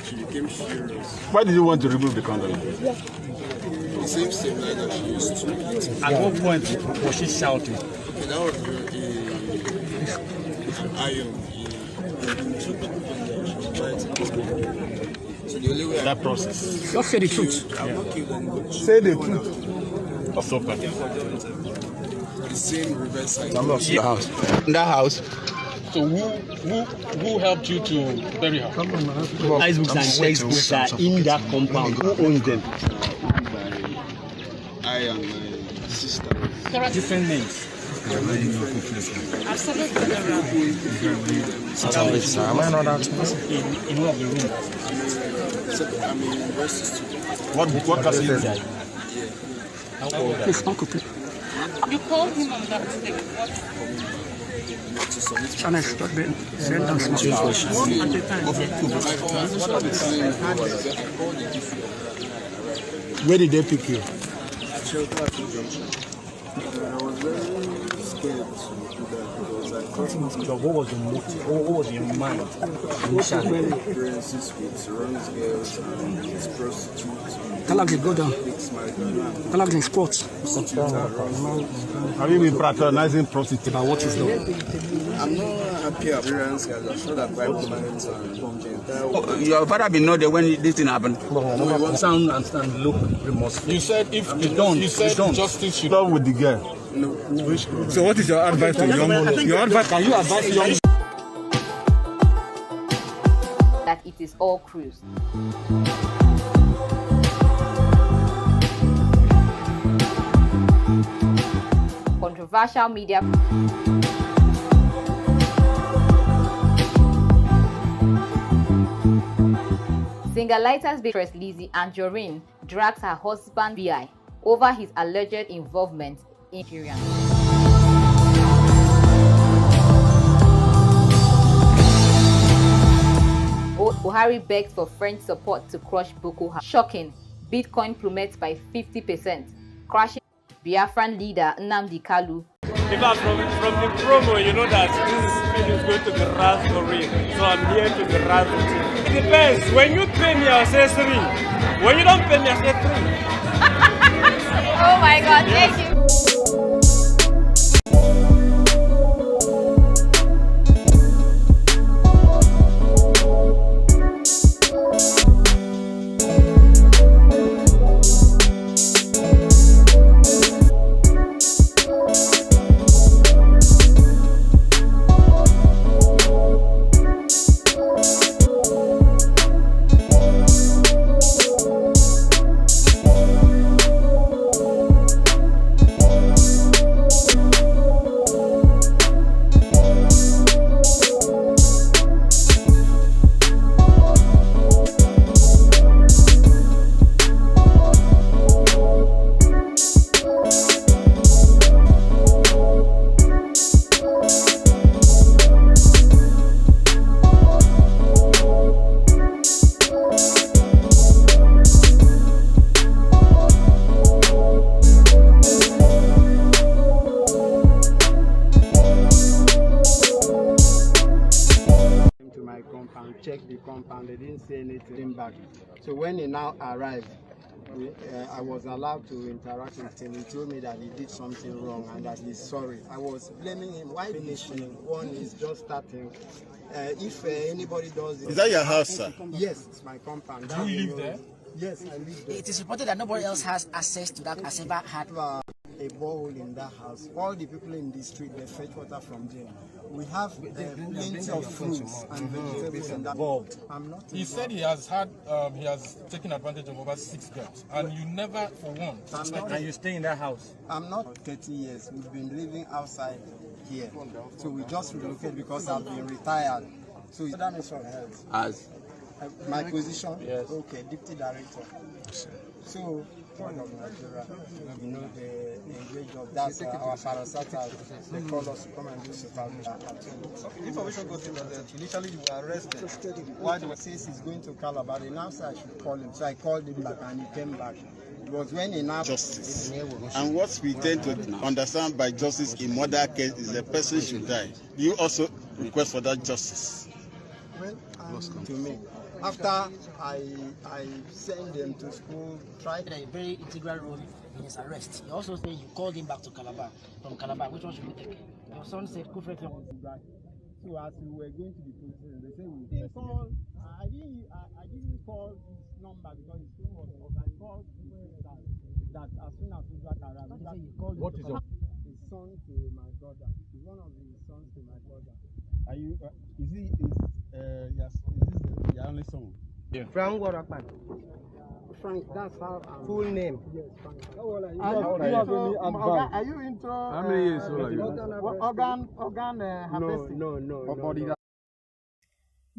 She became furious. Why did you want to remove the condom? The same night that she used to. At what point was she shouting? Okay, that was an iron. So the only way That process. Just say the truth. I'm not killed anybody. Say the truth. The same reverse side. I'm not in the house. In that house. So who helped you to bury her? Icebooks and textbooks are in that compound. Who owns them? I and my sister. There are different names. I've started to around. In one of the rooms. I'm in university student. What class is that? How old are Please, uncle, please. You called him on that thing. What? Channel stop it. Send down small. At the time. Where did they pick you? I was very scared to do that because I thought what was the motive? What was your mind? experiences with runs girls and with prostitutes. Galaxy, go down. Fix my gun. Galaxy sports. Have you been patronizing prostitutes? About what is done. I'm not happy about parents guys. I'm sure that Bible parents and Your father been know that when this thing happened. Sound and look remorseful. You said if you don't, justice should Stop with the girl. no. So what is your advice to young women? Your advice? Can you advise young that it is all cruise. Controversial media. Singer-Lighter's waitress Lizzie Anjorin drags her husband BI over his alleged involvement in Syria. Buhari begs for French support to crush Boko Haram. Shocking, Bitcoin plummets by 50%, crashing Biafran leader Nnamdi Kanu. Because from the promo, you know that this film is going to be raspberry, so I'm here to be raspberry. It depends. When you pay me, I'll say 3. When you don't pay me, I'll say 3. Oh my God, thank you. Check the compound, they didn't say anything back. So when he now arrived, I was allowed to interact with him. He told me that he did something wrong and that he's sorry. I was blaming him. Why finishing? One is just starting. If anybody does it... Is that your house, sir? Yes, it's my compound. Do you live there? Yes, I live there. It is reported that nobody else has access to that as ever had. A borehole in that house. All the people in the street, they fetch water from there. We have plenty of fruits and vegetables in that. I'm not. He said he has taken advantage of over 6 girls, and you never, for one, and you stay in that house. I'm not 30 years. We've been living outside here, so we just relocated because I've been retired. So that means what else? As my position? Yes. Okay, deputy director. So. One of Nigeria, you know, the engage of that's our parasiters. They call us to come and do supervision. Information goes in that initially you were arrested. Why the says he's going to Calabar, they now said I should call him. So I called him back and he came back. It was when he now justice. And what we tend to understand by justice in murder case is the person should die. Do you also request for that justice? Well, to me, After I sent them to school, tried A very integral role in his arrest. He also said you called him back to Calabar, from Calabar. Which one should we take? Your son said Kufret was back. So as we were going to the police station, they said we didn't call. I didn't call his number because his phone was off. I called that as soon as we got around. What is your? His son to my brother. He's one of the sons to my brother. Are you? Is this your only son? Yeah. Frank Warapan. Frank, that's how I'm. Full name. Yes, Frank. How old are you? Are you into? How many years old are you? Organ harvesting? No.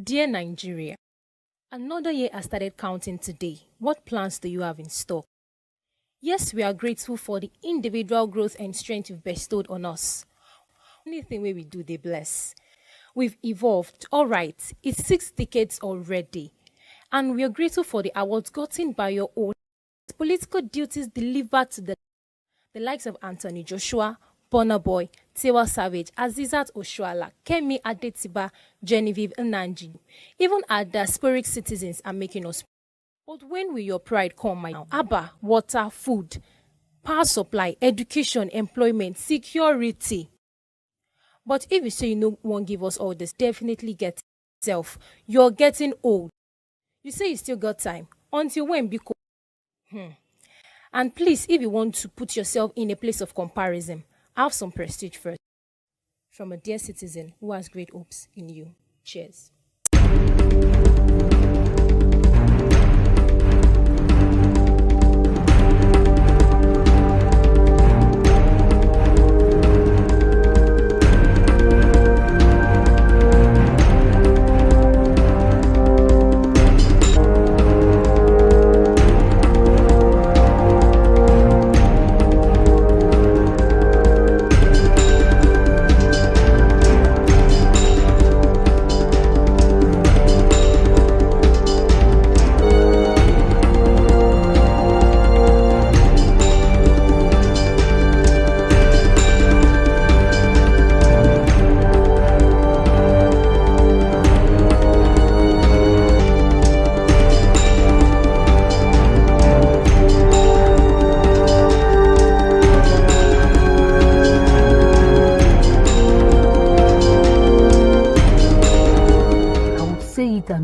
Dear Nigeria, another year has started counting today. What plans do you have in store? Yes, we are grateful for the individual growth and strength you've bestowed on us. Anything we do, they bless. We've evolved. All right, it's 6 decades already. And we are grateful for the awards gotten by your own political duties delivered to the likes of Anthony Joshua, Burna Boy, Tiwa Savage, Azizat Oshuala, Kemi Adetiba, Genevieve Nnaji. Even our diasporic citizens are making us. But when will your pride come, my now? Abba, water, food, power supply, education, employment, security. But if you say you won't give us all this, definitely get yourself. You're getting old. You say you still got time. Until when? Because And please, if you want to put yourself in a place of comparison, have some prestige first. From a dear citizen who has great hopes in you. Cheers.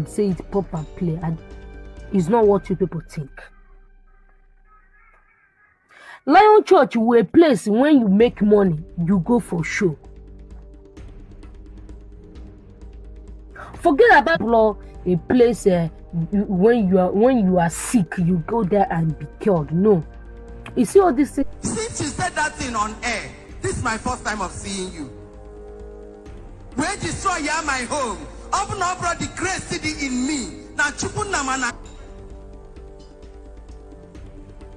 Say it pop and play, and it's not what you people think. Lion Church will a place when you make money, you go for show. Forget about law, a place when you are sick, you go there and be cured. No, you see all this thing. Since you said that thing on air, this is my first time of seeing you. Where destroy my home? Open up the grace city in me. Na chupu na mana.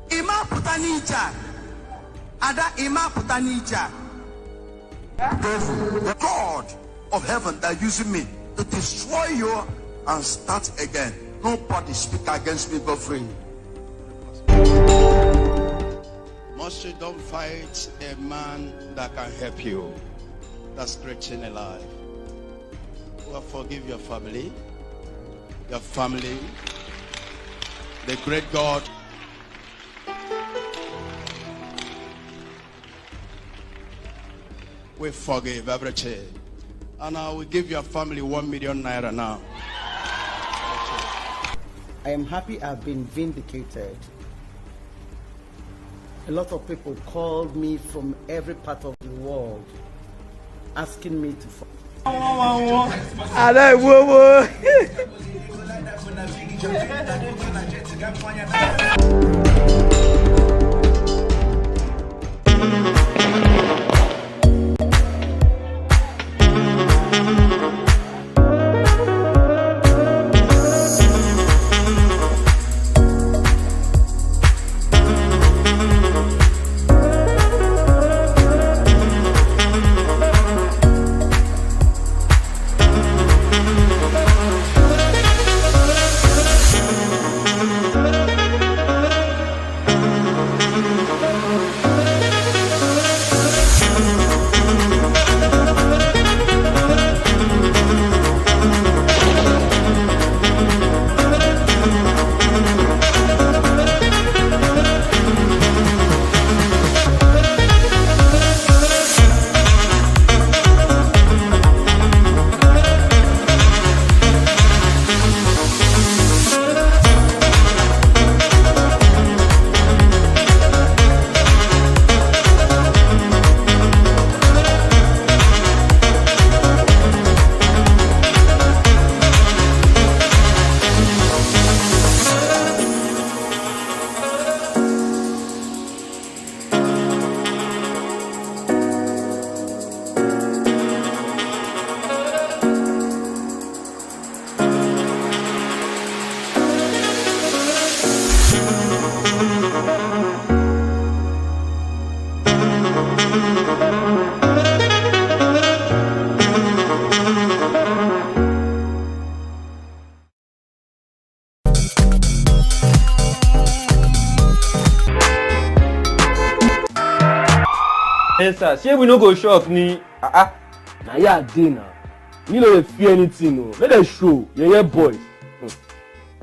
Ima putanija. Ada ima putanija. The God of heaven that using me to destroy you and start again. Nobody speak against me but free. Must you don't fight a man that can help you. That's Christian alive. Well, forgive your family, the great God. We forgive everything. And I will give your family 1 million naira now. I am happy I've been vindicated. A lot of people called me from every part of the world asking me to forgive. answer. Say we no go shock ni. Now yeah, dinner. You know they fear anything, no. Let them show. Yeah, boys.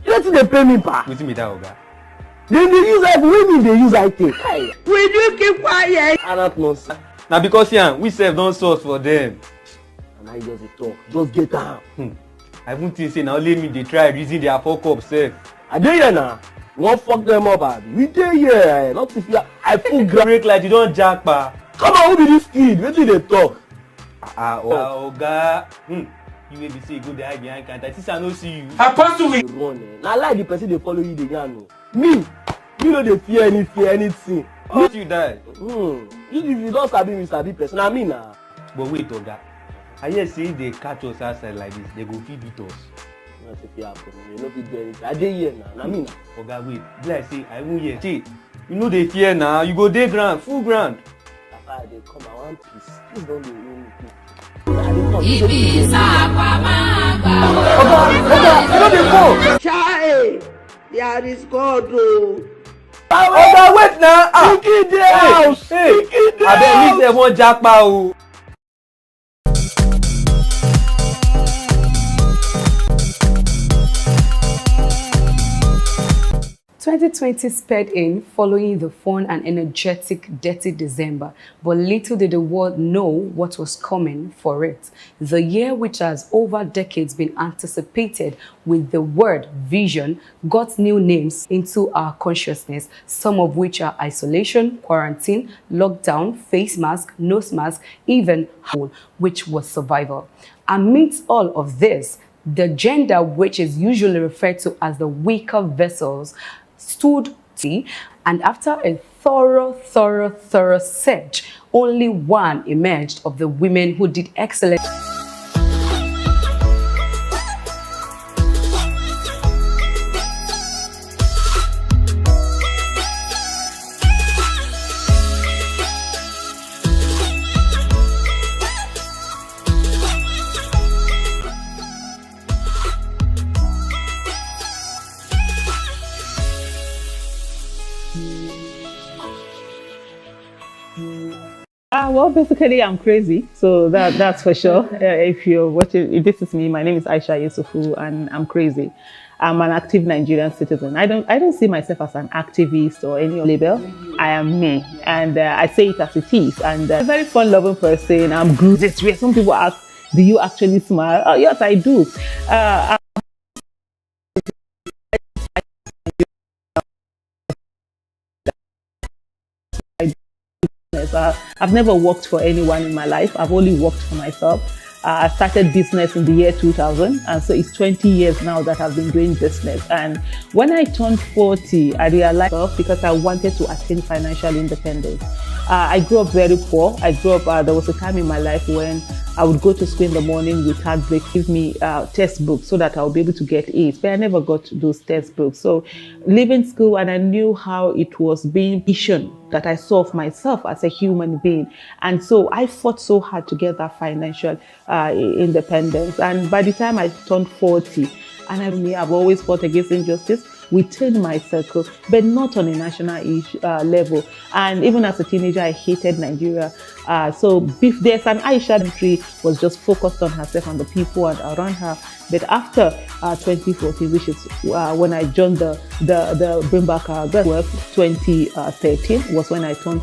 You know they pay me pa. Wetin be that, oga? Then they use like women they use IT. Will you keep quiet? I don't know. Now because we sef don source for them. And I just talk. Just get down. I won't say now let me they try reason their fuck up self. I dey here now. You won't fuck them up, abi. We dey here. Not if you I full break like you don't jack pa. Come on, who be this kid? Wait till they talk. Oga. You may be say go there behind counter. Since I no see you. Apostle will run. Now like the person they follow you, they know. Me know they fear anything. How you die? If you don't sabi me, sabi person. I mean nah. But wait, Oga. I hear say they catch us outside like this. They go feed beat us. Not if you happen. They no fit do anything. I dey here now. I mean nah. Oga wait. Like say I won't hear. See, you know they fear now. You go day ground, full ground. After they come, I want peace. Please don't do anything. Child, there is God. Oga wait now. Pick the house. Hey, I bet me say one jackpot o. 2020 sped in following the fun and energetic Dirty December, but little did the world know what was coming for it. The year, which has over decades been anticipated with the word vision, got new names into our consciousness, some of which are isolation, quarantine, lockdown, face mask, nose mask, even which was survival. Amidst all of this, the gender, which is usually referred to as the weaker vessels, stood and after a thorough search, only one emerged of the women who did excellent. Well, basically, I'm crazy, so that's for sure. If you're watching, this is me. My name is Aisha Yusufu, and I'm crazy. I'm an active Nigerian citizen. I don't see myself as an activist or any label. I am me, and I say it as it is. And I'm a very fun-loving person. I'm good. This way. Some people ask, "Do you actually smile?" Oh, yes, I do. I've never worked for anyone in my life. I've only worked for myself. I started business in the year 2000, and so it's 20 years now that I've been doing business. And when I turned 40, I realized because I wanted to attain financial independence. I grew up very poor. There was a time in my life when I would go to school in the morning with heartbreak, give me textbooks so that I would be able to get A's, but I never got those textbooks. So leaving school, and I knew how it was being vision that I saw of myself as a human being. And so I fought so hard to get that financial independence. And by the time I turned 40, and I've always fought against injustice within my circle, but not on a national level. And even as a teenager, I hated Nigeria. So if there's an Aisha tree was just focused on herself and the people around her. But after 2014, which is when I joined the Bring Back Our Girls, 2013 was when I turned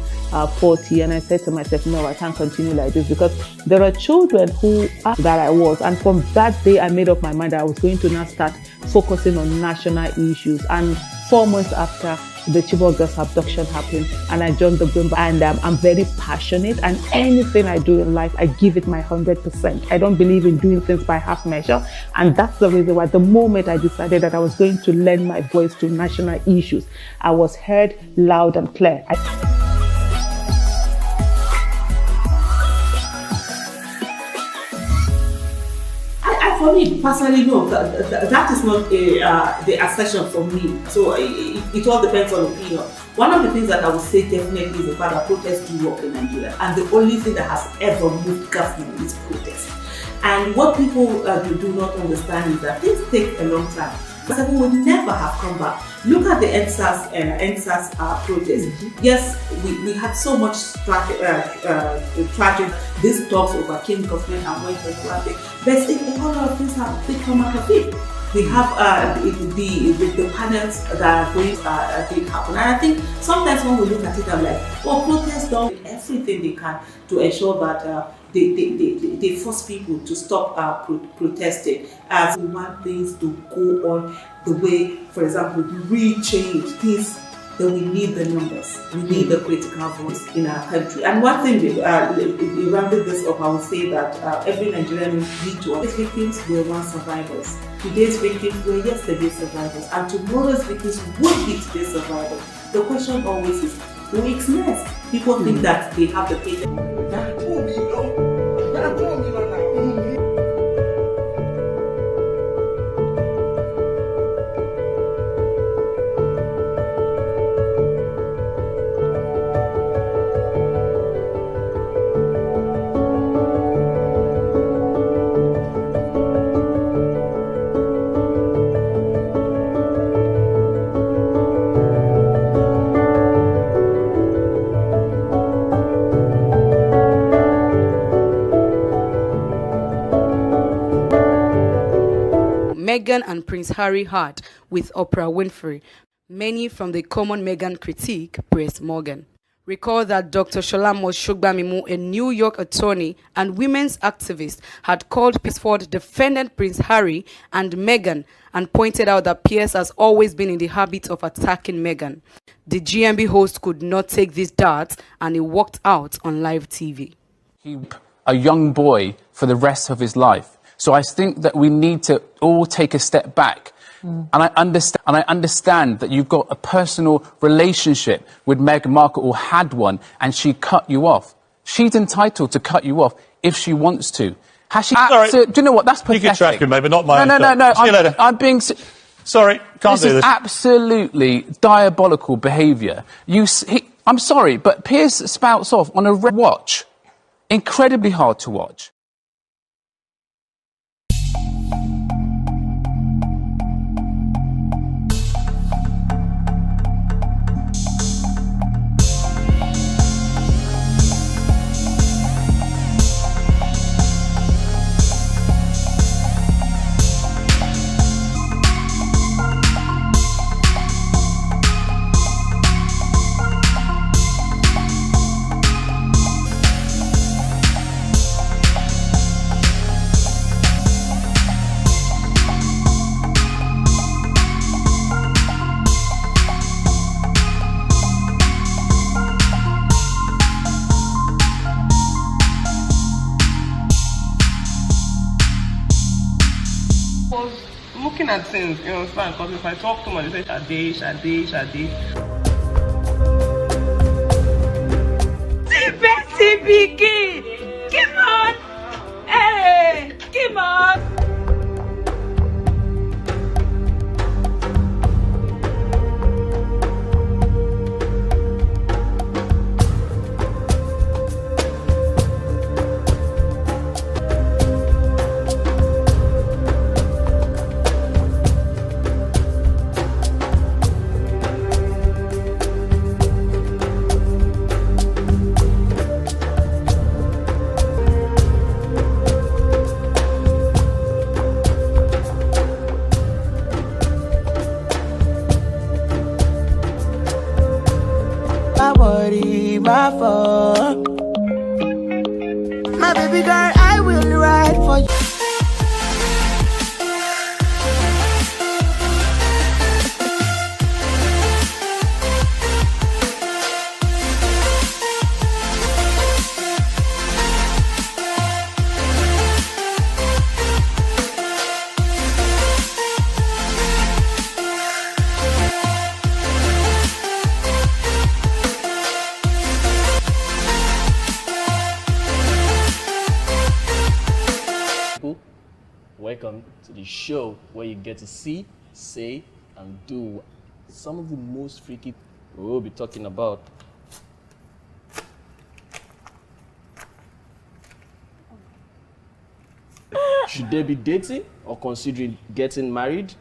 40, and I said to myself, no, I can't continue like this, because there are children who asked that I was. And from that day, I made up my mind that I was going to now start focusing on national issues. And 4 months after, the Chibok girls abduction happened, and I joined the Brimba, and I'm very passionate, and anything I do in life, I give it my 100%. I don't believe in doing things by half measure, and that's the reason why the moment I decided that I was going to lend my voice to national issues, I was heard loud and clear. For me personally, no, that is not the assertion for me. So it all depends on opinion. One of the things that I would say definitely is the fact that protests do work in Nigeria, and the only thing that has ever moved government is protest. And what people do not understand is that things take a long time. 7 would never have come back. Look at the NSAS protest. Yes, we had so much tragic. This talks overcame government and went to the but a whole lot of things have become out of it. We have the panels that are going to happen. And I think sometimes when we look at it, I'm like, oh, protests don't do everything they can to ensure that they force people to stop protesting. As we want things to go on the way, for example, we change things, then we need the numbers. We need the critical voice in our country. And one thing, rounding this up, I would say that every Nigerian needs to today's victims were once survivors. Today's victims were yesterday's survivors. And tomorrow's victims would be today's survivors. The question always is, who is next? People think that they have the patience. Meghan and Prince Harry had with Oprah Winfrey. Many from the common Meghan critique praised Morgan. Recall that Dr. Sholamo Shogbamimu, a New York attorney and women's activist, had called Pierce Ford defendant Prince Harry and Meghan and pointed out that Pierce has always been in the habit of attacking Meghan. The GMB host could not take these darts and he walked out on live TV. A young boy for the rest of his life. So I think that we need to all take a step back. And I understand that you've got a personal relationship with Meghan Markle, or had one, and she cut you off. She's entitled to cut you off if she wants to. Has she? Do you know what? That's pathetic. You can track him, maybe not my. No. See you later. I'm being. Sorry, can't do This this. is absolutely diabolical behaviour. I'm sorry, but Piers spouts off on a watch. Incredibly hard to watch. Looking at things, you understand? Because if I talk to them, they say Shade. Come on! Hey! Come on! My fault. My baby girl, I will ride for you. Welcome to the show where you get to see, say, and do some of the most freaky we will be talking about. Should they be dating or considering getting married?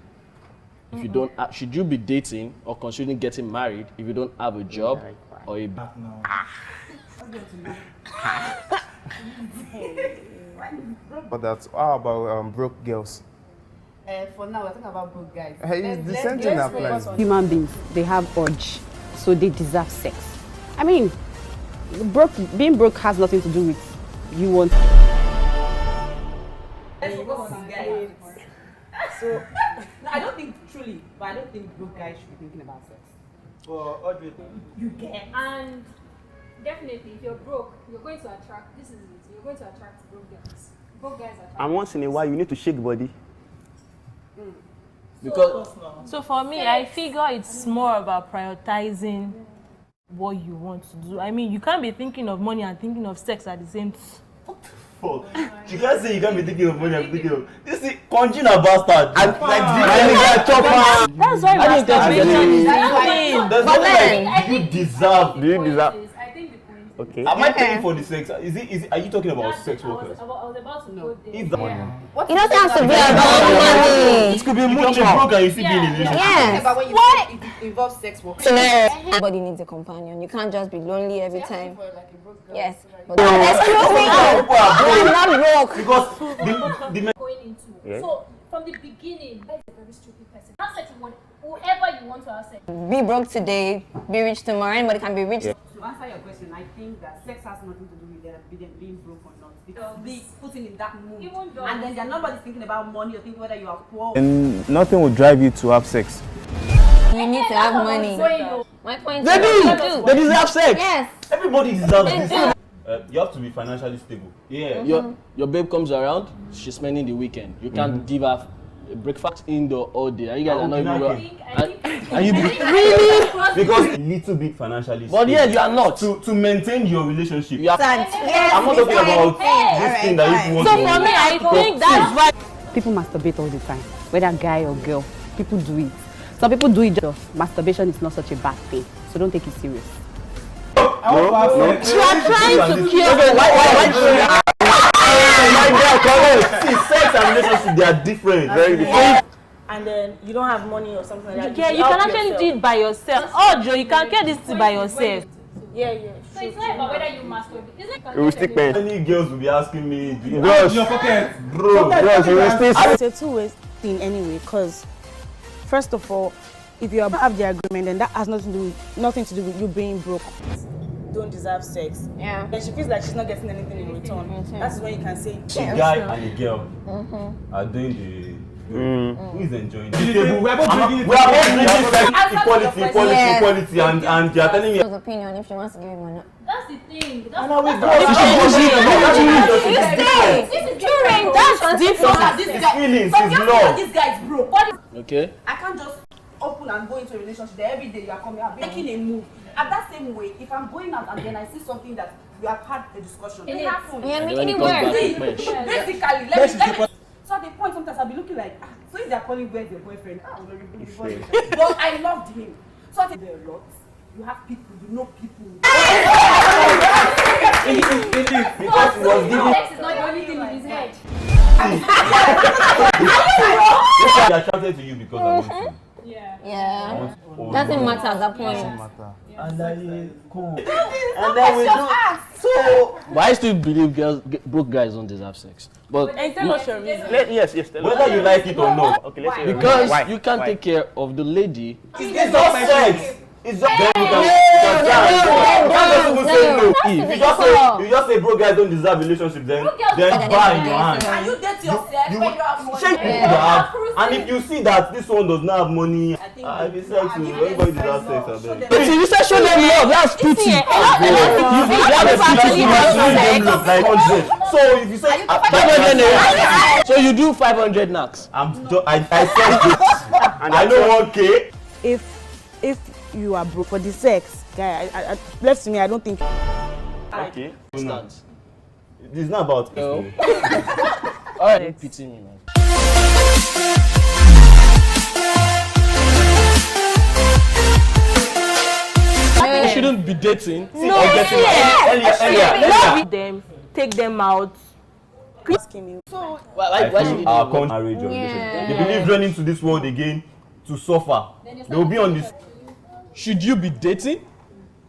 If you don't, should you be dating or considering getting married if you don't have a job or a? But that's how about broke girls? For now, we're talking about broke guys. It's the same thing applies. Human beings, they have urge, so they deserve sex. I mean, being broke has nothing to do with you want. Let's focus on guys. So, no, I don't think truly, but I don't think broke guys should be thinking about sex. Well, you get. And definitely, if you're broke, you're going to attract. This is it. You're going to attract broke guys. Broke guys attract. And once in a while, you need to shake body. Because so for me, I figure it's more about prioritizing what you want to do. I mean, you can't be thinking of money and thinking of sex at the same time. You can't say you can't be thinking of money and thinking of this is conjugal bastard. And like chopper. That's why masturbation is the thing. But then you deserve. Do you deserve? I think the point. Okay. Am I paying for the sex? Is it? Are you talking about sex workers? I was about to go there. It's the money. It doesn't have to be about money. It could be much broke and you still be in a relationship. Yes. But when you it involves sex work. Everybody needs a companion. You can't just be lonely every time. Yes. But excuse me. I'm not broke. Because the going into. Yeah. So from the beginning, that's a very stupid person. Have sex with whoever you want to have sex. Be broke today, be rich tomorrow. Anybody can be rich. To answer your question, I think that sex has nothing to do with them being broke or not. Because they putting in that mood. And then they're nobody's thinking about money or thinking whether you are poor. And nothing will drive you to have sex. You need to have money. My point They is, They deserve sex. Yes. Everybody deserves this. You have to be financially stable. Yeah. Your babe comes around, she's spending the weekend. You can't give her breakfast indoor all day. And you guys are not even well. And you really? Because a little bit financially stable. But yeah, you are not. To maintain your relationship. You have I'm not talking about this thing that if you want So to for me, I think that's why People masturbate all the time, whether guy or girl. People do it. Some people do it just. Masturbation is not such a bad thing, so don't take it serious. you are trying to cure. See, sex and relationship, they are different, very different. And then you don't have money or something like that. Yeah, you can actually do it by yourself. Oh, Joe, you can get this by yourself. Yeah. So it's not about whether you masturbate. It's like It will stick pain. Many girls will be asking me, Bros, you will still It's a two-way thing anyway, because first of all, if you have the agreement, then that has nothing to do with you being broke. Don't deserve sex. Yeah. And she feels like she's not getting anything in return. That's when you can say. a guy and a girl are doing the. Who is enjoying it? We are both bringing it. We are both bringing sex equality, and you are telling me. His opinion if she wants to give him or not. That's the thing. And now we go. That's different. It's feelings, But it's just love. this guy is broke. Okay. I can't just open and go into a relationship that every day you are coming out making a move. At that same way, if I'm going out and then I see something that we have had a discussion, it happens. Yeah, And make when it anywhere. comes back, Basically, let me. So at the point, sometimes I'll be looking like, so if they're calling where's your boyfriend? But I loved him. So I think there are a lot. You have people, you know people. Because he was giving. Sex is not the only thing in his head. I attracted to you because I want to. Yeah. Doesn't matter at that point. And then cool. And then we do. So. But I still believe broke guys don't deserve sex. But Tell us your reason. Yes, tell us. Whether you like it or not. Okay, let's hear because why? you can't take care of the lady. It's not sex. It's just then you can say no. If you just say broke guys don't deserve relationship, then buy in your hand. And you date yourself when you have money. Shake people that have, and if you see that this one does not have money, if it's sex, everybody deserves sex. But you said show them love. That's pity. So if you say 500, so you do 500 knocks. I said this, and I know 1K. If you are broke for the sex, guy, I left to me, I don't think. Okay. It's not about no. Alright, don't pity me, man. You shouldn't be dating. Love them, take them out. Asking you. So why should our marriage or relationship? They believe running to this world again to suffer. They will be on this. Should you be dating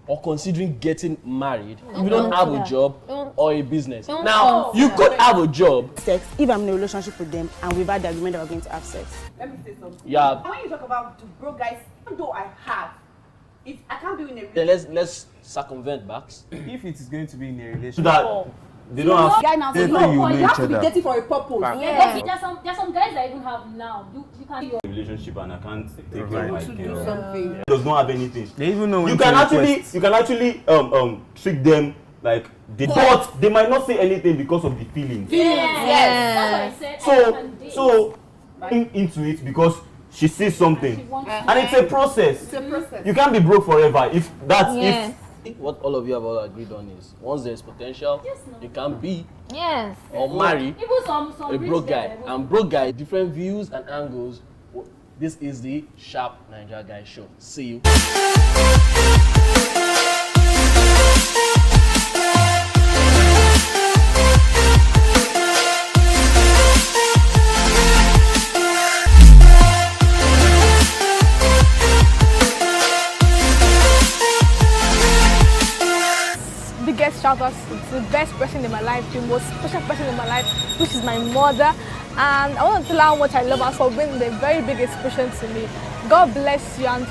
or considering getting married if you don't have a job or a business? Now, you could have a job. Sex, if I'm in a relationship with them and we've had the agreement that we're going to have sex. Let me say something. Yeah. When you talk about the broke guys, even though I have, if I can't be in a Then let's circumvent backs. If it is going to be in a relationship, that they don't have guy now, so you have to be dating for a purpose. Yeah. There's some guys that even have now. You can relationship and I can't take care of my do girl. something. Does not have anything. They even know when You to can request. actually trick them like but they might not say anything because of the feelings. Yes. So into it because she sees something and it's a process. It's a process. You can't be broke forever if that's if What all of you have all agreed on is once there's potential, you can be or marry Even some a broke guy. And broke guy, different views and angles. This is the Sharp Nigeria Guy Show. See you. Biggest shout out to the best person in my life, the most special person in my life, which is my mother. And I want to tell her how much I love her for being the very big inspiration to me. God bless you. And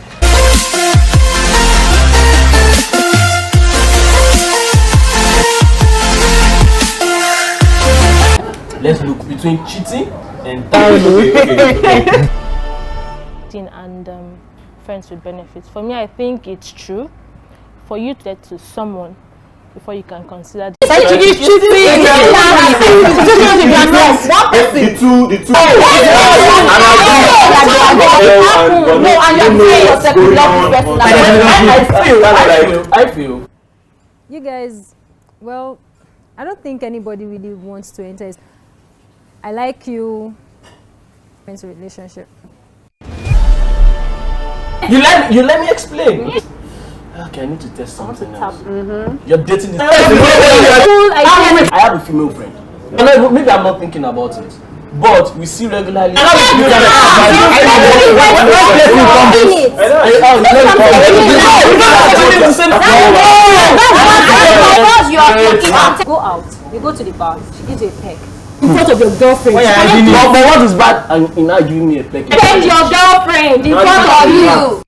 Let's look between cheating and and friends with benefits. For me, I think it's true. For you to get to someone before you can consider the two I feel You guys, well, I don't think anybody really wants to enter. I like you. Friends relationship. You let me explain. Okay, I need to test something else. You're dating this. I have a female friend. Maybe I'm not thinking about it, but we see regularly. Go out, you go to the bar, she gives you a peck. In front of your girlfriend. But what is bad in now giving me a peck? Peg your girlfriend in front of you.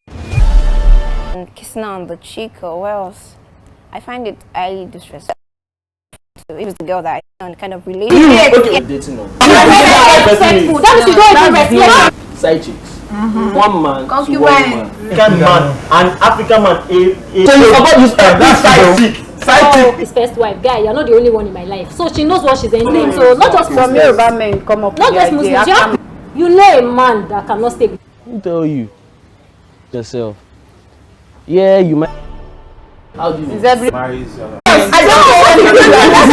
And kissing her on the cheek or what else? I find it highly disrespectful. It was the girl that I kind of related. Okay, dating on. Side chicks. One man to one woman. African man and African man. So you about this side chick. His first wife, guy, you're not the only one in my life. So she knows what she's entering. So not just From Yoruba men come up not just Muslims. You know a man that cannot stay. Who tell you? Yourself. Yeah, you might. How do you know? Marries, I don't know.